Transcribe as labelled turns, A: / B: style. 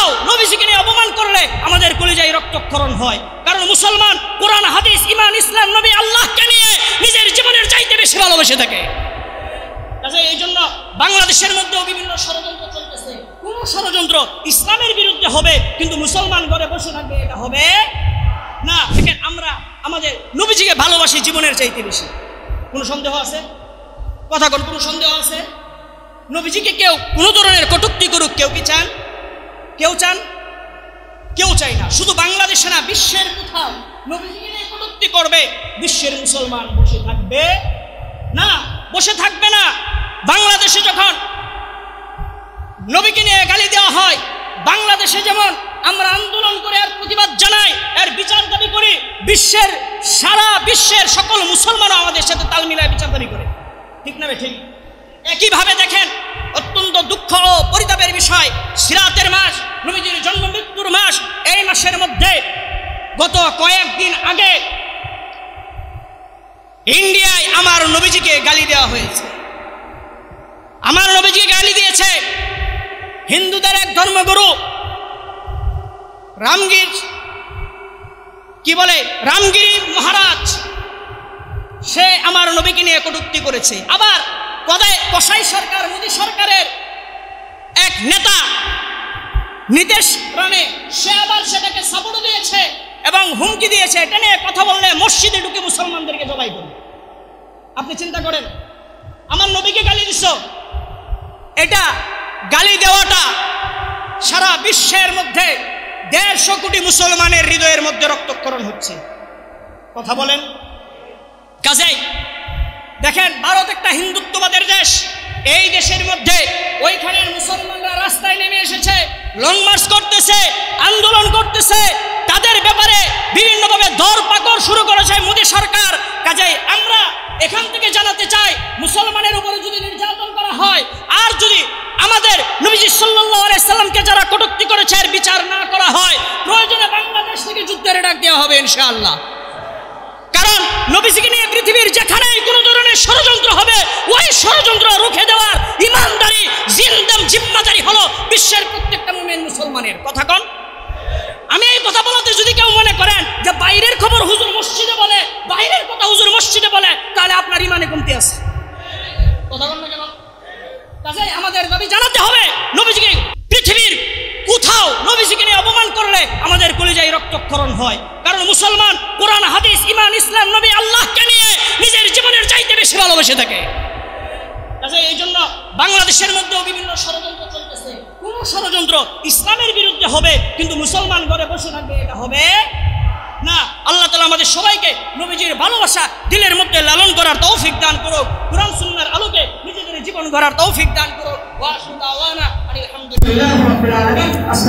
A: কোথাও নবীজিকে নিয়ে অপমান করলে আমাদের কলিজায় রক্তক্ষরণ হয়। কারণ মুসলমান কোরআন হাদিস ঈমান ইসলাম নবী আল্লাহকে নিয়ে নিজের জীবনের চাইতে বেশি ভালোবেসে থাকে। এই জন্য বাংলাদেশের মধ্যেও বিভিন্ন ষড়যন্ত্র চলতেছে। কোন ষড়যন্ত্র ইসলামের বিরুদ্ধে হবে কিন্তু মুসলমান ঘরে বসে থাকবে, এটা হবে না। দেখেন, আমরা আমাদের নবীজিকে ভালোবাসি জীবনের চাইতে বেশি। কোনো সন্দেহ আছে? কথা কোন কোনো সন্দেহ আছে? নবীজিকে কেউ কোনো ধরনের কটূক্তি করুক, কেউ কি চান? কেউ চান? কেউ চাই না। শুধু বাংলাদেশে না, বিশ্বের কোথাও নবীজিকে নিয়ে কটূক্তি করবে, বিশ্বের মুসলমান বসে থাকবে না, বসে থাকবে না। বাংলাদেশে যখন নবীকে নিয়ে গালি দেওয়া হয়, বাংলাদেশে যেমন আমরা আন্দোলন করে আর প্রতিবাদ জানাই, এর বিচার দাবি করি, বিশ্বের সারা বিশ্বের সকল মুসলমানও আমাদের সাথে তাল মিলায় বিচার দাবি করে, ঠিক না? ঠিক একইভাবে দেখেন, অত্যন্ত দুঃখ ও পরিতাপের বিষয়, সিরাতের মাস, নবীজির জন্ম মৃত্যুর মাস, এই মাসের মধ্যে গত কয়েকদিন আগে ইন্ডিয়ায় আমার নবীজিকে গালি দেওয়া হয়েছে। আমার নবীজিকে গালি দিয়েছে হিন্দুদের এক ধর্মগুরু রামগিরি মহারাজ। সে আমার নবীকে নিয়ে কটূক্তি করেছে। আবার কসাই সরকার, মোদী সরকারের এক নেতা নীতিশ রানে, সে আবার সেটাকে সাপোর্ট দিয়েছে এবং হুমকি দিয়েছে, এটা নিয়ে কথা বললে মসজিদে ঢুকে মুসলমানদেরকে জবাই করবে। আপনি চিন্তা করেন, আমার নবীকে গালি দিছ, এটা গালি দেওয়াটা সারা বিশ্বের মধ্যে 150 কোটি মুসলমানের হৃদয়ের মধ্যে রক্তক্ষরণ হচ্ছে। কথা বলেন। কাজেই দেখেন, ভারত একটা হিন্দুত্ববাদের দেশ। এই দেশের মধ্যে ওইখানের মুসলমানরা রাস্তায় নেমে এসেছে, লং মার্চ করতেছে, আন্দোলন করতেছে, তাদের ব্যাপারে বিভিন্নভাবে দরপাকড় শুরু করেছে মোদী সরকার। কাজেই আমরা এখান থেকে জানাতে চাই, মুসলমানের উপরে যদি নির্যাতন করা হয়, আর যদি আমাদের নবীজি সাল্লাল্লাহু আলাইহি সাল্লামকে যারা কটূক্তি করেছে এর বিচার না করা হয়, প্রয়োজনে বাংলাদেশ থেকে যুদ্ধের ডাক দেওয়া হবে ইনশাআল্লাহ। কারণ নবীজিকে নিয়ে পৃথিবীর যেখানেই কোনো ধরনের ষড়যন্ত্র হবে, ওই ষড়যন্ত্র রুখে দেওয়ার ইমানদারি জিম্মাদারি হলো বিশ্বের প্রত্যেকটা মুমিন মুসলমানের। কথা কন। আমি এই কথা বলতে যদি কেউ মনে করেন যে বাইরের খবর হুজুর মসজিদে বলে, বাইরের কথা হুজুর মসজিদে বলে, তাহলে আপনার ইমানে কমতি আছে। কথা বল না কেন? কাজেই আমাদের দাবি জানাতে হবে, নবীজিকে পৃথিবীর কোথাও নবীজিকে নিয়ে অপমান করলে আমাদের কলিজায় রক্তক্ষরণ হয়। কারণ মুসলমান কোরআন হাদিস ঈমান ইসলাম নবী আল্লাহকে নিয়ে নিজের জীবনের চাইতে বেশি ভালোবেসে থাকে। এই জন্য বাংলাদেশের মধ্যেও বিভিন্ন ষড়যন্ত্র চলতেছে। কোন ষড়যন্ত্র ইসলামের বিরুদ্ধে হবে কিন্তু মুসলমান ঘরে বসে থাকবে, এটা হবে না। আল্লাহ তাআলা আমাদের সবাইকে নবীজির ভালোবাসা দিলের মধ্যে লালন করার তৌফিক দান করুক, কুরআন সুন্নাহর আলোকে নিজেদের জীবন গড়ার তৌফিক দান করুক। ওয়া আখিরু দাওয়ানা আলহামদুলিল্লাহি রাব্বিল আলামিন।